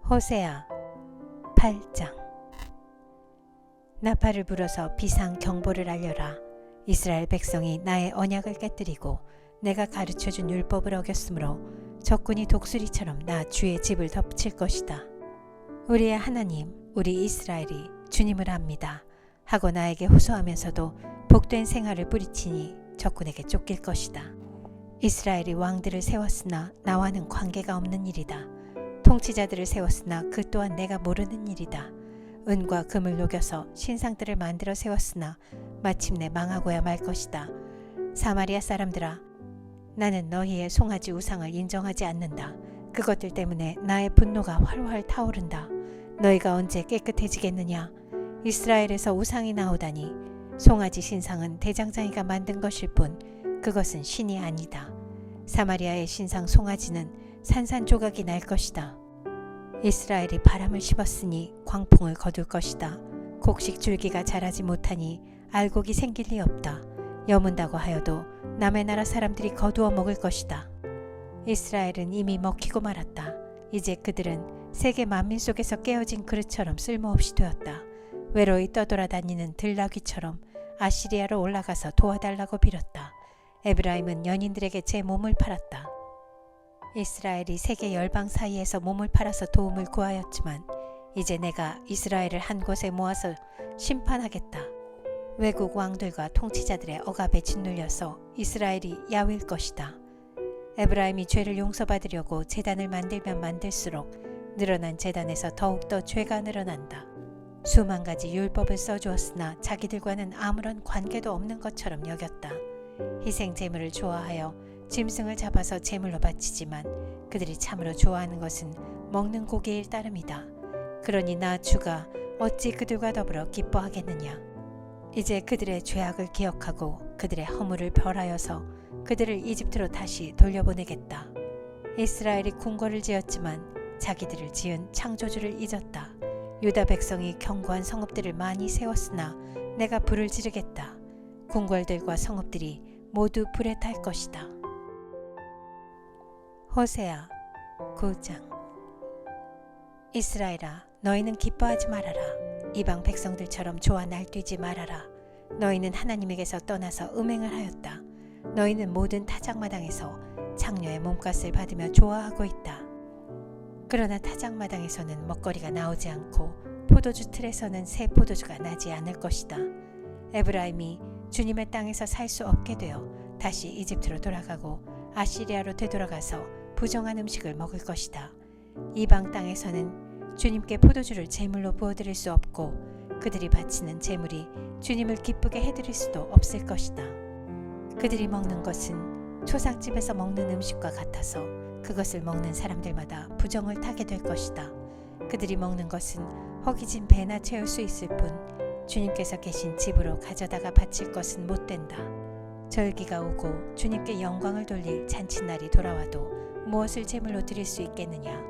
호세아 8장. 나팔을 불어서 비상 경보를 알려라. 이스라엘 백성이 나의 언약을 깨뜨리고 내가 가르쳐준 율법을 어겼으므로 적군이 독수리처럼 나 주의 집을 덮칠 것이다. 우리의 하나님, 우리 이스라엘이 주님을 압니다 하고 나에게 호소하면서도 복된 생활을 뿌리치니 적군에게 쫓길 것이다. 이스라엘이 왕들을 세웠으나 나와는 관계가 없는 일이다. 통치자들을 세웠으나 그 또한 내가 모르는 일이다. 은과 금을 녹여서 신상들을 만들어 세웠으나 마침내 망하고야 말 것이다. 사마리아 사람들아, 나는 너희의 송아지 우상을 인정하지 않는다. 그것들 때문에 나의 분노가 활활 타오른다. 너희가 언제 깨끗해지겠느냐? 이스라엘에서 우상이 나오다니. 송아지 신상은 대장장이가 만든 것일 뿐 그것은 신이 아니다. 사마리아의 신상 송아지는 산산조각이 날 것이다. 이스라엘이 바람을 씹었으니 광풍을 거둘 것이다. 곡식 줄기가 자라지 못하니 알곡이 생길 리 없다. 여문다고 하여도 남의 나라 사람들이 거두어 먹을 것이다. 이스라엘은 이미 먹히고 말았다. 이제 그들은 세계 만민 속에서 깨어진 그릇처럼 쓸모없이 되었다. 외로이 떠돌아다니는 들나귀처럼 아시리아로 올라가서 도와달라고 빌었다. 에브라임은 연인들에게 제 몸을 팔았다. 이스라엘이 세계 열방 사이에서 몸을 팔아서 도움을 구하였지만 이제 내가 이스라엘을 한 곳에 모아서 심판하겠다. 외국 왕들과 통치자들의 억압에 짓눌려서 이스라엘이 야위일 것이다. 에브라임이 죄를 용서받으려고 제단을 만들면 만들수록 늘어난 제단에서 더욱더 죄가 늘어난다. 수만 가지 율법을 써주었으나 자기들과는 아무런 관계도 없는 것처럼 여겼다. 희생 제물을 좋아하여 짐승을 잡아서 제물로 바치지만 그들이 참으로 좋아하는 것은 먹는 고기일 따름이다. 그러니 나 주가 어찌 그들과 더불어 기뻐하겠느냐. 이제 그들의 죄악을 기억하고 그들의 허물을 벌하여서 그들을 이집트로 다시 돌려보내겠다. 이스라엘이 궁궐을 지었지만 자기들을 지은 창조주를 잊었다. 유다 백성이 견고한 성읍들을 많이 세웠으나 내가 불을 지르겠다. 궁궐들과 성읍들이 모두 불에 탈 것이다. 호세아 9장. 이스라엘아, 너희는 기뻐하지 말아라. 이방 백성들처럼 좋아 날뛰지 말아라. 너희는 하나님에게서 떠나서 음행을 하였다. 너희는 모든 타작마당에서 창녀의 몸값을 받으며 좋아하고 있다. 그러나 타작마당에서는 먹거리가 나오지 않고 포도주 틀에서는 새 포도주가 나지 않을 것이다. 에브라임이 주님의 땅에서 살 수 없게 되어 다시 이집트로 돌아가고 아시리아로 되돌아가서 부정한 음식을 먹을 것이다. 이방 땅에서는 주님께 포도주를 제물로 부어드릴 수 없고 그들이 바치는 제물이 주님을 기쁘게 해드릴 수도 없을 것이다. 그들이 먹는 것은 초상집에서 먹는 음식과 같아서 그것을 먹는 사람들마다 부정을 타게 될 것이다. 그들이 먹는 것은 허기진 배나 채울 수 있을 뿐 주님께서 계신 집으로 가져다가 바칠 것은 못 된다. 절기가 오고 주님께 영광을 돌릴 잔칫날이 돌아와도 무엇을 제물로 드릴 수 있겠느냐.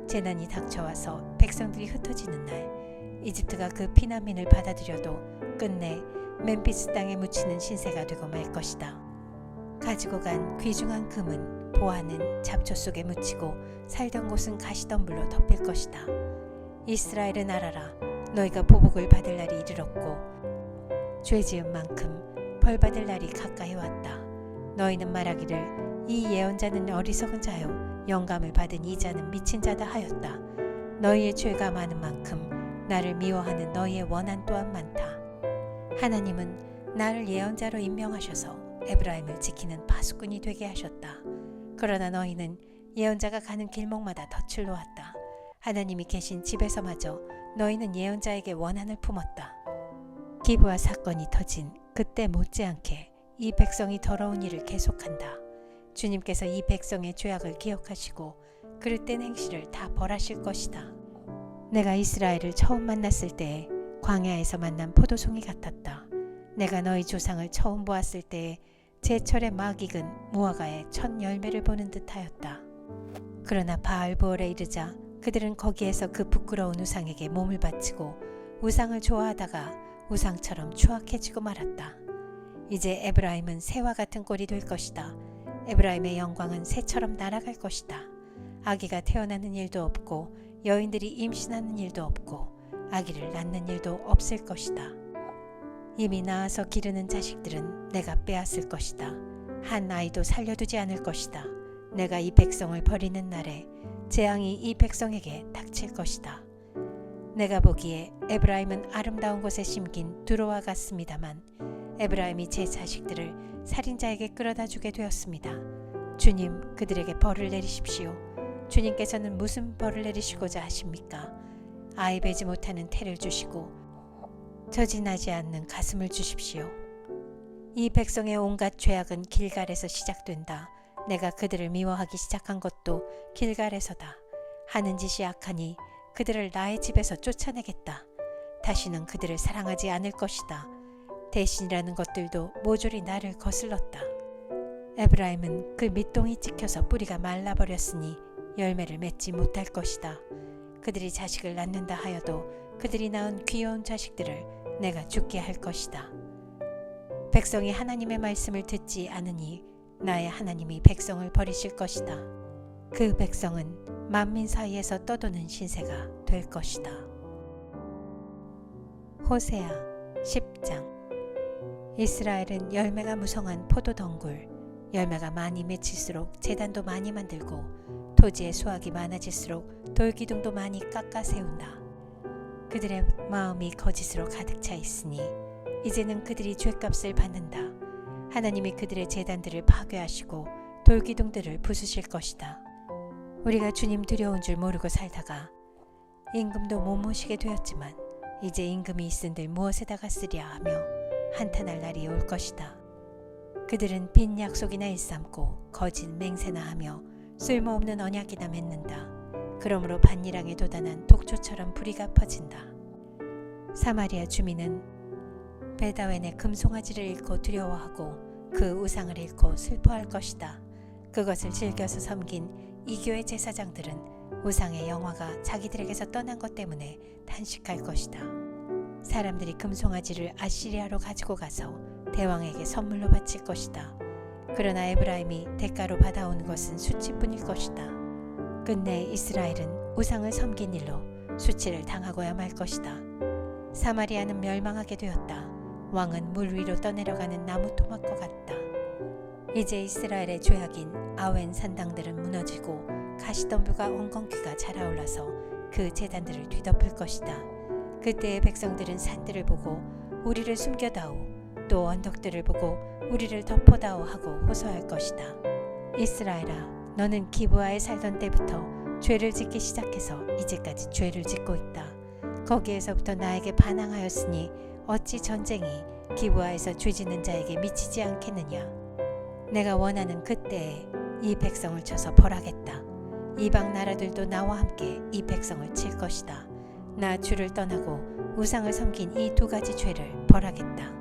재난이 닥쳐와서 백성들이 흩어지는 날 이집트가 그 피난민을 받아들여도 끝내 멤피스 땅에 묻히는 신세가 되고 말 것이다. 가지고 간 귀중한 금은 보화는 잡초 속에 묻히고 살던 곳은 가시덤불로 덮일 것이다. 이스라엘은 알아라. 너희가 보복을 받을 날이 이르렀고 죄 지은 만큼 벌 받을 날이 가까이 왔다. 너희는 말하기를 이 예언자는 어리석은 자요 영감을 받은 이 자는 미친 자다 하였다. 너희의 죄가 많은 만큼 나를 미워하는 너희의 원한 또한 많다. 하나님은 나를 예언자로 임명하셔서 에브라임을 지키는 파수꾼이 되게 하셨다. 그러나 너희는 예언자가 가는 길목마다 덫을 놓았다. 하나님이 계신 집에서마저 너희는 예언자에게 원한을 품었다. 기브아 사건이 터진 그때 못지않게 이 백성이 더러운 일을 계속한다. 주님께서 이 백성의 죄악을 기억하시고 그릇된 행실을 다 벌하실 것이다. 내가 이스라엘을 처음 만났을 때에 광야에서 만난 포도송이 같았다. 내가 너희 조상을 처음 보았을 때에 제철에 막 익은 무화과의 첫 열매를 보는 듯하였다. 그러나 바알보올에 이르자 그들은 거기에서 그 부끄러운 우상에게 몸을 바치고 우상을 좋아하다가 우상처럼 추악해지고 말았다. 이제 에브라임은 새와 같은 꼴이 될 것이다. 에브라임의 영광은 새처럼 날아갈 것이다. 아기가 태어나는 일도 없고 여인들이 임신하는 일도 없고 아기를 낳는 일도 없을 것이다. 이미 낳아서 기르는 자식들은 내가 빼앗을 것이다. 한 아이도 살려두지 않을 것이다. 내가 이 백성을 버리는 날에 재앙이 이 백성에게 닥칠 것이다. 내가 보기에 에브라임은 아름다운 곳에 심긴 두로와 같습니다만 에브라임이 제 자식들을 살인자에게 끌어다 주게 되었습니다. 주님, 그들에게 벌을 내리십시오. 주님께서는 무슨 벌을 내리시고자 하십니까? 아이 베지 못하는 태를 주시고 저진하지 않는 가슴을 주십시오. 이 백성의 온갖 죄악은 길갈에서 시작된다. 내가 그들을 미워하기 시작한 것도 길갈에서다. 하는 짓이 악하니 그들을 나의 집에서 쫓아내겠다. 다시는 그들을 사랑하지 않을 것이다. 대신이라는 것들도 모조리 나를 거슬렀다. 에브라임은 그 밑동이 찍혀서 뿌리가 말라버렸으니 열매를 맺지 못할 것이다. 그들이 자식을 낳는다 하여도 그들이 낳은 귀여운 자식들을 내가 죽게 할 것이다. 백성이 하나님의 말씀을 듣지 않으니 나의 하나님이 백성을 버리실 것이다. 그 백성은 만민 사이에서 떠도는 신세가 될 것이다. 호세아 10장. 이스라엘은 열매가 무성한 포도덩굴, 열매가 많이 맺힐수록 제단도 많이 만들고 토지의 수확이 많아질수록 돌기둥도 많이 깎아 세운다. 그들의 마음이 거짓으로 가득 차 있으니 이제는 그들이 죄값을 받는다. 하나님이 그들의 제단들을 파괴하시고 돌기둥들을 부수실 것이다. 우리가 주님 두려운 줄 모르고 살다가 임금도 못 모시게 되었지만 이제 임금이 있은들 무엇에다가 쓰랴 하며 한탄할 날이 올 것이다. 그들은 빈 약속이나 일삼고 거짓 맹세나 하며 쓸모없는 언약이나 맺는다. 그러므로 반일항에 도단한 독초처럼 불이가 퍼진다. 사마리아 주민은 베다웬의 금송아지를 잃고 두려워하고 그 우상을 잃고 슬퍼할 것이다. 그것을 즐겨서 섬긴 이교의 제사장들은 우상의 영화가 자기들에게서 떠난 것 때문에 탄식할 것이다. 사람들이 금송아지를 아시리아로 가지고 가서 대왕에게 선물로 바칠 것이다. 그러나 에브라임이 대가로 받아온 것은 수치뿐일 것이다. 끝내 이스라엘은 우상을 섬긴 일로 수치를 당하고야 말 것이다. 사마리아는 멸망하게 되었다. 왕은 물 위로 떠내려가는 나무 토막과 같다. 이제 이스라엘의 죄악인 아웬 산당들은 무너지고 가시덤불과 엉겅퀴가 자라올라서 그 제단들을 뒤덮을 것이다. 그때의 백성들은 산들을 보고 우리를 숨겨다오, 또 언덕들을 보고 우리를 덮어다오 하고 호소할 것이다. 이스라엘아, 너는 기브아에 살던 때부터 죄를 짓기 시작해서 이제까지 죄를 짓고 있다. 거기에서부터 나에게 반항하였으니 어찌 전쟁이 기브아에서 죄짓는 자에게 미치지 않겠느냐. 내가 원하는 그때에 이 백성을 쳐서 벌하겠다. 이방 나라들도 나와 함께 이 백성을 칠 것이다. 나 주를 떠나고 우상을 섬긴 이 두 가지 죄를 벌하겠다.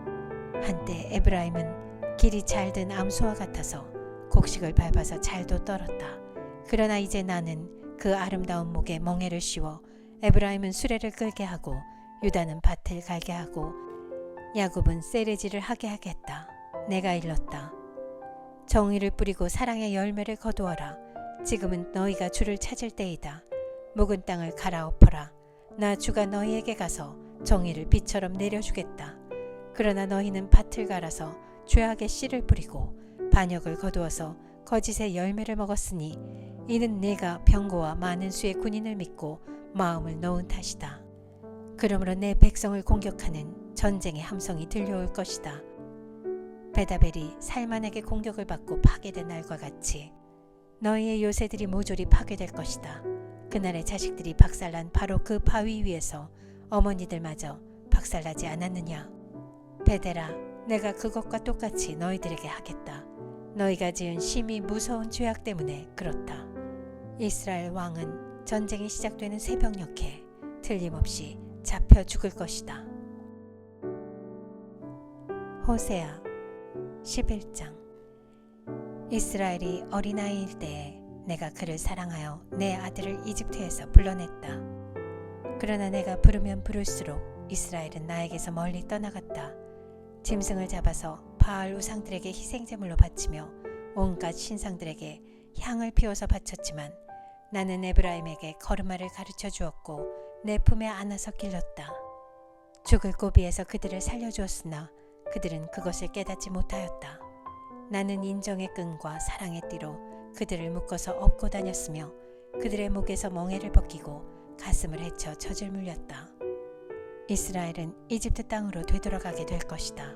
한때 에브라임은 길이 잘든 암소와 같아서 곡식을 밟아서 잘도 떨었다. 그러나 이제 나는 그 아름다운 목에 멍에를 씌워 에브라임은 수레를 끌게 하고 유다는 밭을 갈게 하고 야곱은 세레지를 하게 하겠다. 내가 일렀다. 정의를 뿌리고 사랑의 열매를 거두어라. 지금은 너희가 주를 찾을 때이다. 묵은 땅을 갈아엎어라. 나 주가 너희에게 가서 정의를 비처럼 내려주겠다. 그러나 너희는 밭을 갈아서 죄악의 씨를 뿌리고 반역을 거두어서 거짓의 열매를 먹었으니 이는 내가 병거와 많은 수의 군인을 믿고 마음을 놓은 탓이다. 그러므로 내 백성을 공격하는 전쟁의 함성이 들려올 것이다. 베다벨이 살만에게 공격을 받고 파괴된 날과 같이 너희의 요새들이 모조리 파괴될 것이다. 그날의 자식들이 박살난 바로 그 바위 위에서 어머니들마저 박살나지 않았느냐. 베델아, 내가 그것과 똑같이 너희들에게 하겠다. 너희가 지은 심히 무서운 죄악 때문에 그렇다. 이스라엘 왕은 전쟁이 시작되는 새벽녘에 틀림없이 잡혀 죽을 것이다. 호세아 11장. 이스라엘이 어린아이일 때에 내가 그를 사랑하여 내 아들을 이집트에서 불러냈다. 그러나 내가 부르면 부를수록 이스라엘은 나에게서 멀리 떠나갔다. 짐승을 잡아서 바알 우상들에게 희생제물로 바치며 온갖 신상들에게 향을 피워서 바쳤지만 나는 에브라임에게 걸음마를 가르쳐 주었고 내 품에 안아서 길렀다. 죽을 고비에서 그들을 살려주었으나 그들은 그것을 깨닫지 못하였다. 나는 인정의 끈과 사랑의 띠로 그들을 묶어서 업고 다녔으며 그들의 목에서 멍에를 벗기고 가슴을 헤쳐 젖을 물렸다. 이스라엘은 이집트 땅으로 되돌아가게 될 것이다.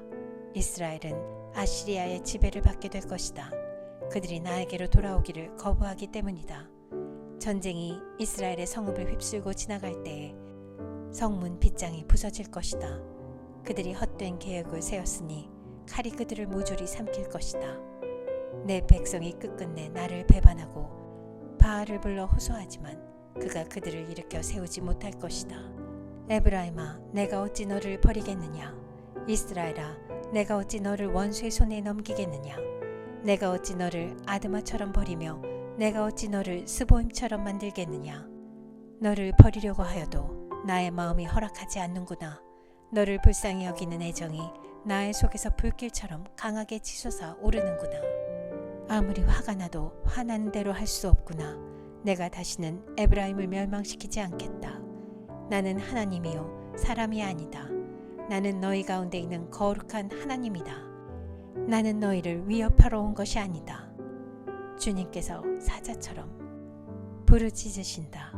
이스라엘은 아시리아의 지배를 받게 될 것이다. 그들이 나에게로 돌아오기를 거부하기 때문이다. 전쟁이 이스라엘의 성읍을 휩쓸고 지나갈 때에 성문 빗장이 부서질 것이다. 그들이 헛된 계획을 세웠으니 칼이 그들을 모조리 삼킬 것이다. 내 백성이 끝끝내 나를 배반하고 바알을 불러 호소하지만 그가 그들을 일으켜 세우지 못할 것이다. 에브라임아, 내가 어찌 너를 버리겠느냐? 이스라엘아, 내가 어찌 너를 원수의 손에 넘기겠느냐? 내가 어찌 너를 아드마처럼 버리며 내가 어찌 너를 스보임처럼 만들겠느냐? 너를 버리려고 하여도 나의 마음이 허락하지 않는구나. 너를 불쌍히 여기는 애정이 나의 속에서 불길처럼 강하게 치솟아 오르는구나. 아무리 화가 나도 화나는 대로 할 수 없구나. 내가 다시는 에브라임을 멸망시키지 않겠다. 나는 하나님이요 사람이 아니다. 나는 너희 가운데 있는 거룩한 하나님이다. 나는 너희를 위협하러 온 것이 아니다. 주님께서 사자처럼 부르짖으신다.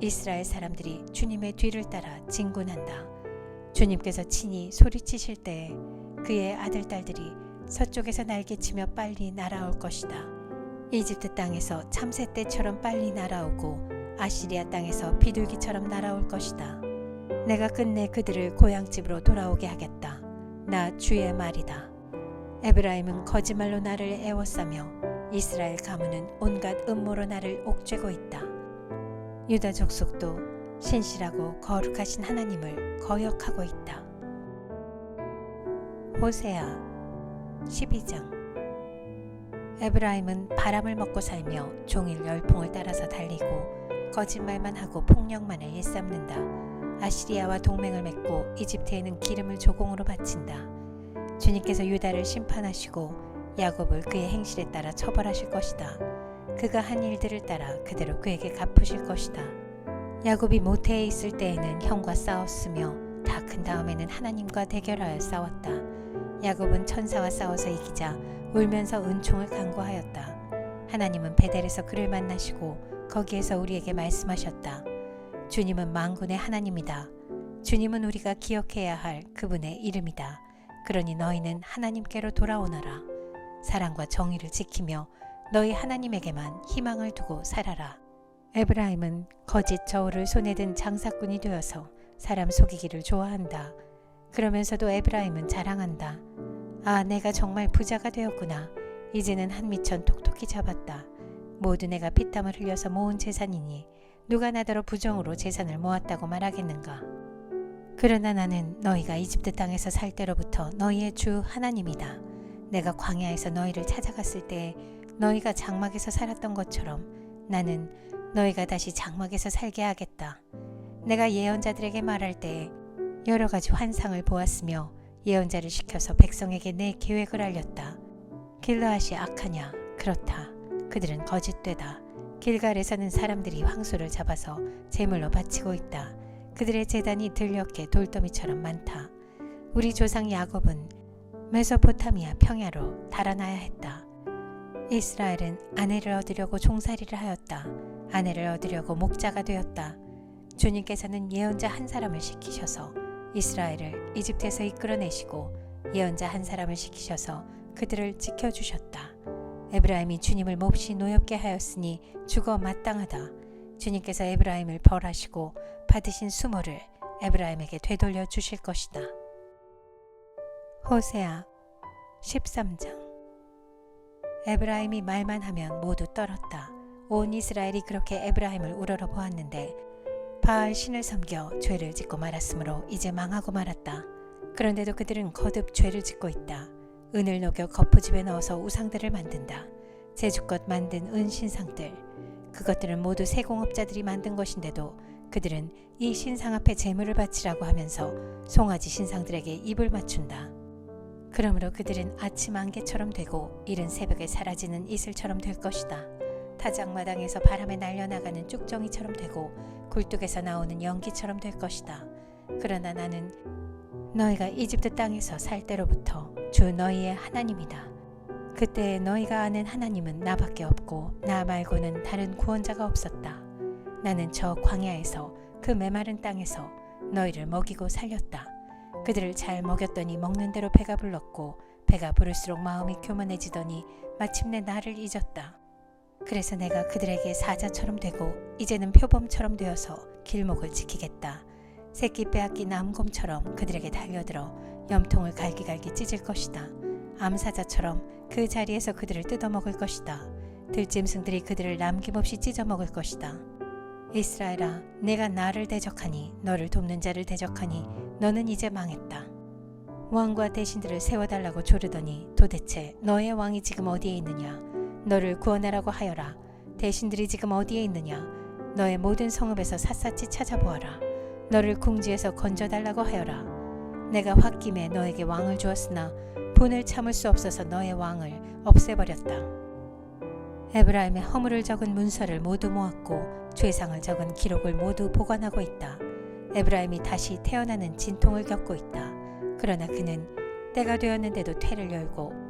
이스라엘 사람들이 주님의 뒤를 따라 진군한다. 주님께서 친히 소리치실 때에 그의 아들딸들이 서쪽에서 날개치며 빨리 날아올 것이다. 이집트 땅에서 참새 떼처럼 빨리 날아오고 아시리아 땅에서 비둘기처럼 날아올 것이다. 내가 끝내 그들을 고향집으로 돌아오게 하겠다. 나 주의 말이다. 에브라임은 거짓말로 나를 애워싸며 이스라엘 가문은 온갖 음모로 나를 옥죄고 있다. 유다 족속도 신실하고 거룩하신 하나님을 거역하고 있다. 호세아 12장. 에브라임은 바람을 먹고 살며 종일 열풍을 따라서 달리고 거짓말만 하고 폭력만을 일삼는다. 아시리아와 동맹을 맺고 이집트에는 기름을 조공으로 바친다. 주님께서 유다를 심판하시고 야곱을 그의 행실에 따라 처벌하실 것이다. 그가 한 일들을 따라 그대로 그에게 갚으실 것이다. 야곱이 모태에 있을 때에는 형과 싸웠으며 다 큰 다음에는 하나님과 대결하여 싸웠다. 야곱은 천사와 싸워서 이기자 울면서 은총을 간구하였다. 하나님은 베델에서 그를 만나시고 거기에서 우리에게 말씀하셨다. 주님은 만군의 하나님이다. 주님은 우리가 기억해야 할 그분의 이름이다. 그러니 너희는 하나님께로 돌아오너라. 사랑과 정의를 지키며 너희 하나님에게만 희망을 두고 살아라. 에브라임은 거짓 저울을 손에 든 장사꾼이 되어서 사람 속이기를 좋아한다. 그러면서도 에브라임은 자랑한다. 아, 내가 정말 부자가 되었구나. 이제는 한 미천 톡톡히 잡았다. 모두 내가 피땀을 흘려서 모은 재산이니 누가 나더러 부정으로 재산을 모았다고 말하겠는가. 그러나 나는 너희가 이집트 땅에서 살 때로부터 너희의 주 하나님이다. 내가 광야에서 너희를 찾아갔을 때 너희가 장막에서 살았던 것처럼 나는 너희가 다시 장막에서 살게 하겠다. 내가 예언자들에게 말할 때 여러 가지 환상을 보았으며 예언자를 시켜서 백성에게 내 계획을 알렸다. 길르앗이 악하냐? 그렇다. 그들은 거짓되다. 길갈에서는 사람들이 황소를 잡아서 제물로 바치고 있다. 그들의 제단이 들녘의 돌더미처럼 많다. 우리 조상 야곱은 메소포타미아 평야로 달아나야 했다. 이스라엘은 아내를 얻으려고 종살이를 하였다. 아내를 얻으려고 목자가 되었다. 주님께서는 예언자 한 사람을 시키셔서 이스라엘을 이집트에서 이끌어내시고 예언자 한 사람을 시키셔서 그들을 지켜주셨다. 에브라임이 주님을 몹시 노엽게 하였으니 죽어 마땅하다. 주님께서 에브라임을 벌하시고 받으신 수모를 에브라임에게 되돌려 주실 것이다. 호세아 13장. 에브라임이 말만 하면 모두 떨었다. 온 이스라엘이 그렇게 에브라임을 우러러 보았는데 바알 신을 섬겨 죄를 짓고 말았으므로 이제 망하고 말았다. 그런데도 그들은 거듭 죄를 짓고 있다. 은을 녹여 거푸집에 넣어서 우상들을 만든다. 제주껏 만든 은신상들, 그것들은 모두 세공업자들이 만든 것인데도 그들은 이 신상 앞에 제물을 바치라고 하면서 송아지 신상들에게 입을 맞춘다. 그러므로 그들은 아침 안개처럼 되고 이른 새벽에 사라지는 이슬처럼 될 것이다. 타작마당에서 바람에 날려나가는 쭉정이처럼 되고 굴뚝에서 나오는 연기처럼 될 것이다. 그러나 나는 너희가 이집트 땅에서 살 때로부터 주 너희의 하나님이다. 그때 너희가 아는 하나님은 나밖에 없고 나 말고는 다른 구원자가 없었다. 나는 저 광야에서 그 메마른 땅에서 너희를 먹이고 살렸다. 그들을 잘 먹였더니 먹는 대로 배가 불렀고 배가 부를수록 마음이 교만해지더니 마침내 나를 잊었다. 그래서 내가 그들에게 사자처럼 되고 이제는 표범처럼 되어서 길목을 지키겠다. 새끼 빼앗긴 암곰처럼 그들에게 달려들어 염통을 갈기갈기 찢을 것이다. 암사자처럼 그 자리에서 그들을 뜯어먹을 것이다. 들짐승들이 그들을 남김없이 찢어먹을 것이다. 이스라엘아, 내가 나를 대적하니 너를 돕는 자를 대적하니 너는 이제 망했다. 왕과 대신들을 세워달라고 조르더니 도대체 너의 왕이 지금 어디에 있느냐? 너를 구원하라고 하여라. 대신들이 지금 어디에 있느냐? 너의 모든 성읍에서 샅샅이 찾아보아라. 너를 궁지에서 건져달라고 하여라. 내가 홧김에 너에게 왕을 주었으나 분을 참을 수 없어서 너의 왕을 없애버렸다. 에브라임의 허물을 적은 문서를 모두 모았고 죄상을 적은 기록을 모두 보관하고 있다. 에브라임이 다시 태어나는 진통을 겪고 있다. 그러나 그는 때가 되었는데도 퇴를 열고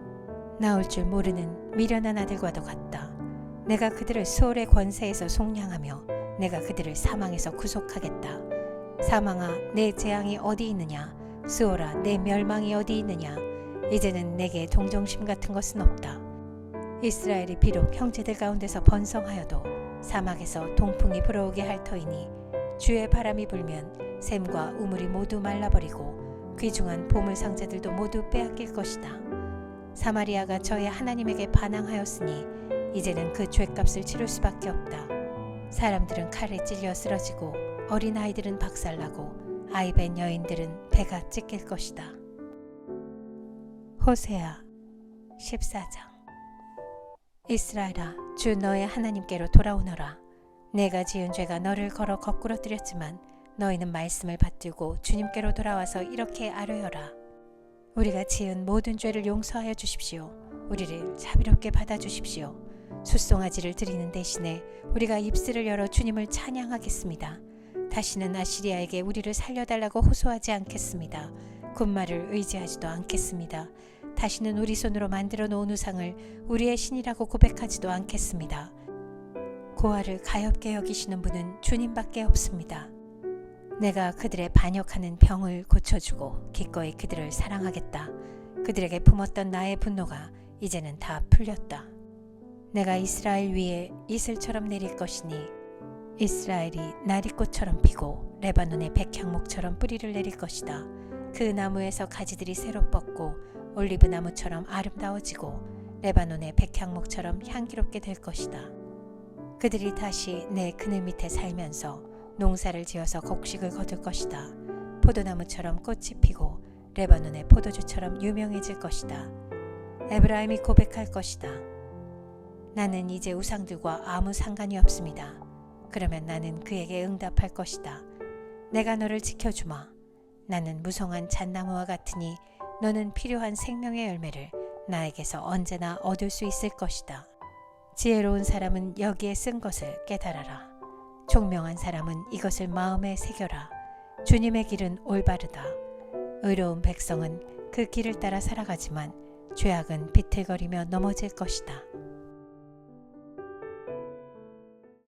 나올 줄 모르는 미련한 아들과도 같다. 내가 그들을 수월의 권세에서 속량하며 내가 그들을 사망에서 구속하겠다. 사망아, 내 재앙이 어디 있느냐? 수월아, 내 멸망이 어디 있느냐? 이제는 내게 동정심 같은 것은 없다. 이스라엘이 비록 형제들 가운데서 번성하여도 사막에서 동풍이 불어오게 할 터이니 주의 바람이 불면 샘과 우물이 모두 말라버리고 귀중한 보물 상자들도 모두 빼앗길 것이다. 사마리아가 저의 하나님에게 반항하였으니 이제는 그 죄값을 치를 수밖에 없다. 사람들은 칼에 찔려 쓰러지고 어린아이들은 박살나고 아이벤 여인들은 배가 찢길 것이다. 호세아 14장. 이스라엘아, 주 너의 하나님께로 돌아오너라. 내가 지은 죄가 너를 걸어 거꾸로 뜨렸지만 너희는 말씀을 받들고 주님께로 돌아와서 이렇게 아뢰어라. 우리가 지은 모든 죄를 용서하여 주십시오. 우리를 자비롭게 받아주십시오. 숫송아지를 드리는 대신에 우리가 입술을 열어 주님을 찬양하겠습니다. 다시는 아시리아에게 우리를 살려달라고 호소하지 않겠습니다. 군말을 의지하지도 않겠습니다. 다시는 우리 손으로 만들어 놓은 우상을 우리의 신이라고 고백하지도 않겠습니다. 고아를 가엾게 여기시는 분은 주님밖에 없습니다. 내가 그들의 반역하는 병을 고쳐주고 기꺼이 그들을 사랑하겠다. 그들에게 품었던 나의 분노가 이제는 다 풀렸다. 내가 이스라엘 위에 이슬처럼 내릴 것이니 이스라엘이 나리꽃처럼 피고 레바논의 백향목처럼 뿌리를 내릴 것이다. 그 나무에서 가지들이 새로 뻗고 올리브 나무처럼 아름다워지고 레바논의 백향목처럼 향기롭게 될 것이다. 그들이 다시 내 그늘 밑에 살면서 농사를 지어서 곡식을 거둘 것이다. 포도나무처럼 꽃이 피고 레바논의 포도주처럼 유명해질 것이다. 에브라임이 고백할 것이다. 나는 이제 우상들과 아무 상관이 없습니다. 그러면 나는 그에게 응답할 것이다. 내가 너를 지켜주마. 나는 무성한 잣나무와 같으니 너는 필요한 생명의 열매를 나에게서 언제나 얻을 수 있을 것이다. 지혜로운 사람은 여기에 쓴 것을 깨달아라. 총명한 사람은 이것을 마음에 새겨라. 주님의 길은 올바르다. 의로운 백성은 그 길을 따라 살아가지만 죄악은 비틀거리며 넘어질 것이다.